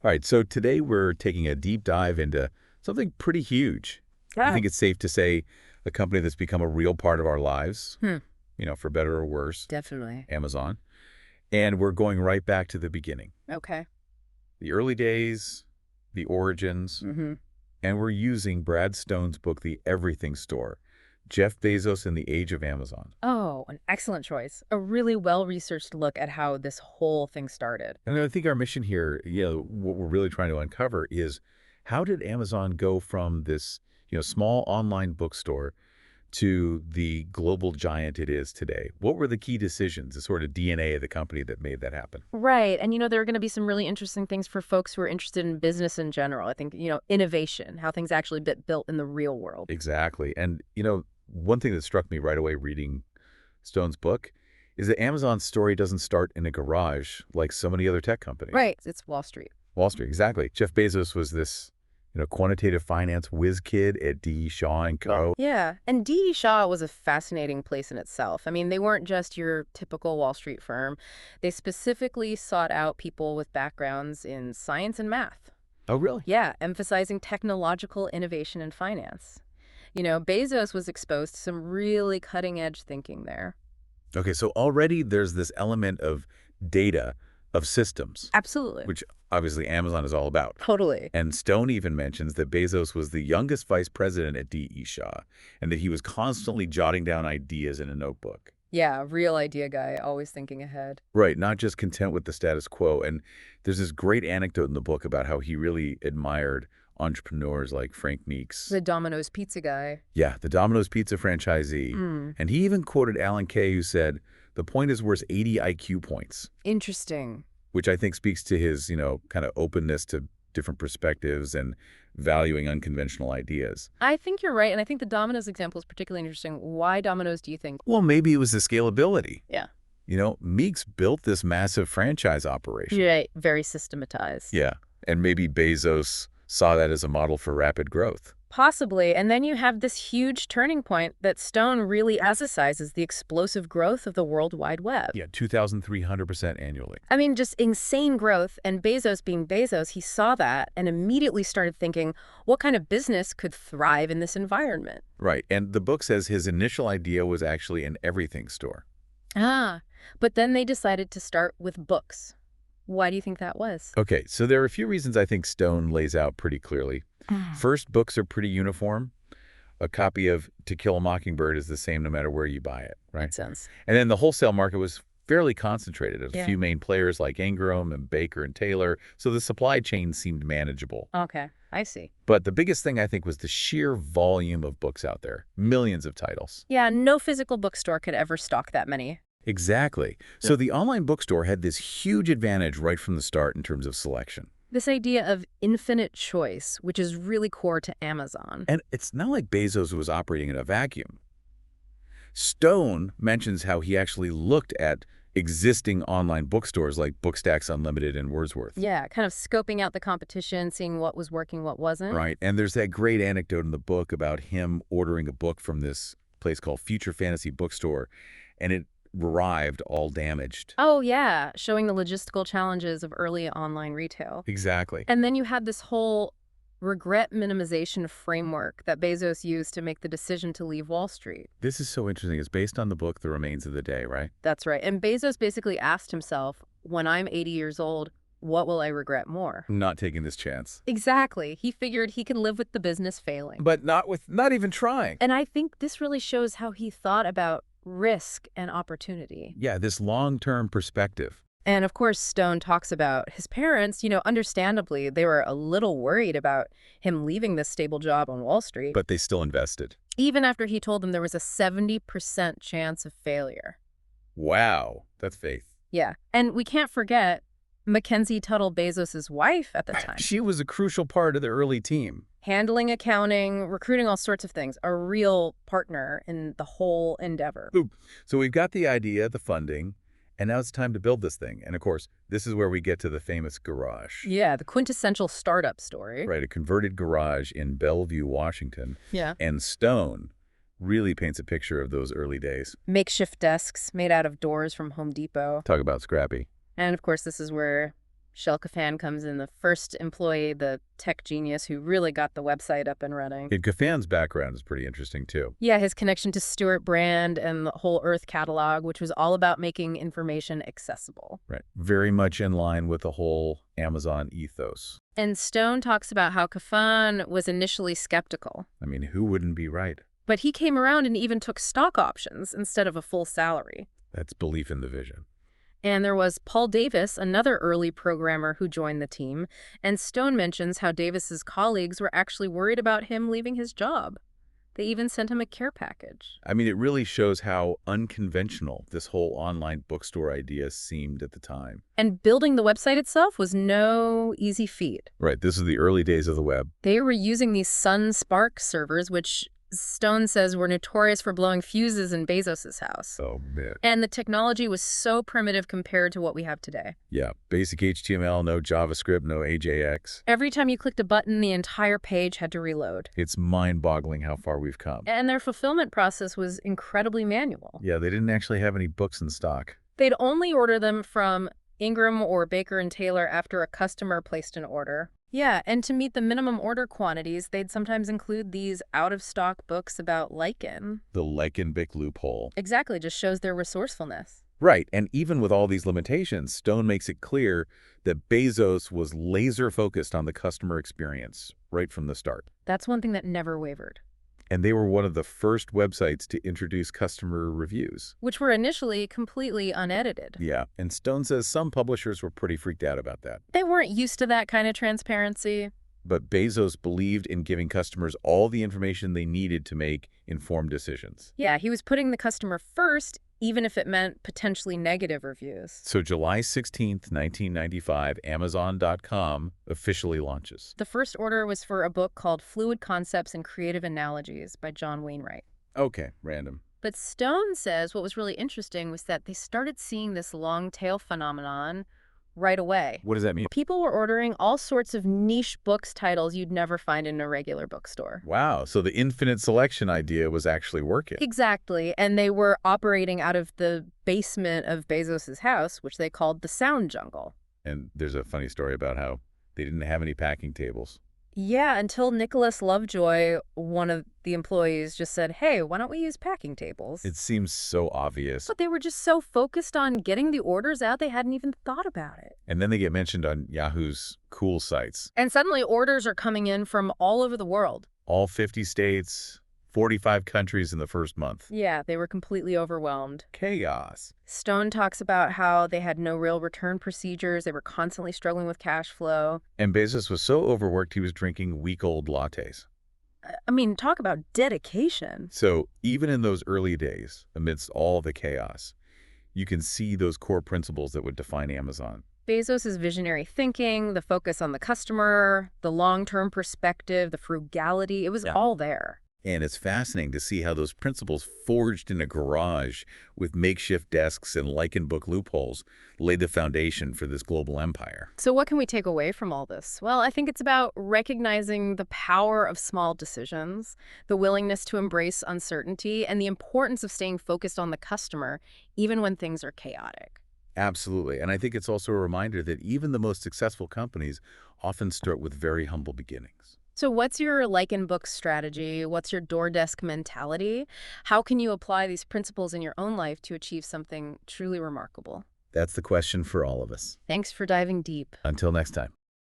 All right, so today we're taking a deep dive into something pretty huge. I Yeah. think it's safe to say a company that's become a real part of our lives, Hmm. for better or worse, Definitely. Amazon. And we're going right back to the beginning, Okay. the early days, the origins, Mm-hmm. and we're using Brad Stone's book, The Everything Store, Jeff Bezos and the Age of Amazon. Oh, an excellent choice. A really well-researched look at how this whole thing started. And I think our mission here, what we're really trying to uncover is how did Amazon go from this, small online bookstore to the global giant it is today? What were the key decisions, the sort of DNA of the company that made that happen? Right. And, there are going to be some really interesting things for folks who are interested in business in general. I think, innovation, how things actually get built in the real world. Exactly. And, one thing that struck me right away reading Stone's book is that Amazon's story doesn't start in a garage like so many other tech companies. Right. It's Wall Street. Wall Street, exactly. Jeff Bezos was this, quantitative finance whiz kid at D. Shaw and Co. Yeah. And D.E. Shaw was a fascinating place in itself. I mean, they weren't just your typical Wall Street firm. They specifically sought out people with backgrounds in science and math. Oh, really? Yeah, emphasizing technological innovation in finance. Bezos was exposed to some really cutting-edge thinking there. Okay, so already there's this element of data, of systems, Absolutely. which obviously Amazon is all about. Totally. And Stone even mentions that Bezos was the youngest vice president at D.E. Shaw and that he was constantly jotting down ideas in a notebook. Yeah, real idea guy, always thinking ahead. Right, not just content with the status quo. And there's this great anecdote in the book about how he really admired entrepreneurs like Frank Meeks. The Domino's pizza guy. Yeah, the Domino's Pizza franchisee. And he even quoted Alan Kay, who said, "The point is worth 80 IQ points," Interesting. which I think speaks to his, kind of openness to different perspectives and valuing unconventional ideas. I think you're right, and I think the Domino's example is particularly interesting. Why Domino's, do you think? Well, maybe it was the scalability. Yeah. Meeks built this massive franchise operation. Right, very systematized. Yeah, and maybe Bezos saw that as a model for rapid growth. Possibly. And then you have this huge turning point that Stone really emphasizes the explosive growth of the World Wide Web. Yeah, 2,300% annually. I mean, just insane growth. And Bezos being Bezos, he saw that and immediately started thinking, what kind of business could thrive in this environment? Right, and the book says his initial idea was actually an everything store. But then they decided to start with books. Why do you think that was? Okay, so there are a few reasons I think Stone lays out pretty clearly. First, books are pretty uniform. A copy of To Kill a Mockingbird is the same no matter where you buy it, right? Makes sense. And then the wholesale market was fairly concentrated. There's a Yeah. few main players like Ingram and Baker and Taylor, so the supply chain seemed manageable. Okay, I see. But the biggest thing I think was the sheer volume of books out there. Millions of titles. Yeah, no physical bookstore could ever stock that many. Exactly. So the online bookstore had this huge advantage right from the start in terms of selection. This idea of infinite choice, which is really core to Amazon. And it's not like Bezos was operating in a vacuum. Stone mentions how he actually looked at existing online bookstores like Bookstacks Unlimited and Wordsworth. Yeah, kind of scoping out the competition, seeing what was working, what wasn't. Right. And there's that great anecdote in the book about him ordering a book from this place called Future Fantasy Bookstore, and it arrived all damaged. Oh, yeah, showing the logistical challenges of early online retail. Exactly. And then you had this whole regret minimization framework that Bezos used to make the decision to leave Wall Street. This is so interesting. It's based on the book The Remains of the Day, right? That's right. And Bezos basically asked himself, when I'm 80 years old, what will I regret more? Not taking this chance. Exactly. He figured he could live with the business failing. But not even trying. And I think this really shows how he thought about risk and opportunity. Yeah, this long-term perspective. And of course, Stone talks about his parents, understandably, they were a little worried about him leaving this stable job on Wall Street. But they still invested. Even after he told them there was a 70% chance of failure. Wow, that's faith. Yeah. And we can't forget Mackenzie Tuttle Bezos' wife at the time. She was a crucial part of the early team. Handling accounting, recruiting, all sorts of things. A real partner in the whole endeavor. So we've got the idea, the funding, and now it's time to build this thing. And of course, this is where we get to the famous garage. Yeah, the quintessential startup story. Right, a converted garage in Bellevue, Washington. Yeah. And Stone really paints a picture of those early days. Makeshift desks made out of doors from Home Depot. Talk about scrappy. And of course, this is where Kafan comes in, the first employee, the tech genius who really got the website up and running. And Cafan's background is pretty interesting, too. Yeah, his connection to Stewart Brand and the whole Earth catalog, which was all about making information accessible. Right. Very much in line with the whole Amazon ethos. And Stone talks about how Kafan was initially skeptical. I mean, who wouldn't be right? But he came around and even took stock options instead of a full salary. That's belief in the vision. And there was Paul Davis, another early programmer who joined the team, and Stone mentions how Davis's colleagues were actually worried about him leaving his job. They even sent him a care package. I mean, it really shows how unconventional this whole online bookstore idea seemed at the time. And building the website itself was no easy feat. Right, this is the early days of the web. They were using these Sun Spark servers, which Stone says were notorious for blowing fuses in Bezos's house. Oh, man. And the technology was so primitive compared to what we have today. Yeah, basic HTML, no JavaScript, no AJX. Every time you clicked a button, the entire page had to reload. It's mind-boggling how far we've come. And their fulfillment process was incredibly manual. Yeah, they didn't actually have any books in stock. They'd only order them from Ingram or Baker & Taylor after a customer placed an order. Yeah, and to meet the minimum order quantities, they'd sometimes include these out-of-stock books about lichen. The Lichen-Bic loophole. Exactly, just shows their resourcefulness. Right, and even with all these limitations, Stone makes it clear that Bezos was laser-focused on the customer experience right from the start. That's one thing that never wavered. And they were one of the first websites to introduce customer reviews. Which were initially completely unedited. Yeah, and Stone says some publishers were pretty freaked out about that. They weren't used to that kind of transparency. But Bezos believed in giving customers all the information they needed to make informed decisions. Yeah, he was putting the customer first, even if it meant potentially negative reviews. So July 16th, 1995, Amazon.com officially launches. The first order was for a book called Fluid Concepts and Creative Analogies by John Wainwright. Okay, random. But Stone says what was really interesting was that they started seeing this long tail phenomenon right away. What does that mean? People were ordering all sorts of niche books titles you'd never find in a regular bookstore. Wow, so the infinite selection idea was actually working. Exactly, and they were operating out of the basement of Bezos's house, which they called the Sound Jungle. And there's a funny story about how they didn't have any packing tables. Yeah, until Nicholas Lovejoy, one of the employees, just said, hey, why don't we use packing tables? It seems so obvious. But they were just so focused on getting the orders out, they hadn't even thought about it. And then they get mentioned on Yahoo's cool sites. And suddenly orders are coming in from all over the world. All 50 states, 45 countries in the first month. Yeah, they were completely overwhelmed. Chaos. Stone talks about how they had no real return procedures. They were constantly struggling with cash flow. And Bezos was so overworked he was drinking week-old lattes. I mean, talk about dedication. So even in those early days, amidst all the chaos, you can see those core principles that would define Amazon. Bezos' visionary thinking, the focus on the customer, the long-term perspective, the frugality, it was all there. And it's fascinating to see how those principles forged in a garage with makeshift desks and lichen-book loopholes laid the foundation for this global empire. So what can we take away from all this? Well, I think it's about recognizing the power of small decisions, the willingness to embrace uncertainty, and the importance of staying focused on the customer, even when things are chaotic. Absolutely. And I think it's also a reminder that even the most successful companies often start with very humble beginnings. So what's your lichen book strategy? What's your door desk mentality? How can you apply these principles in your own life to achieve something truly remarkable? That's the question for all of us. Thanks for diving deep. Until next time.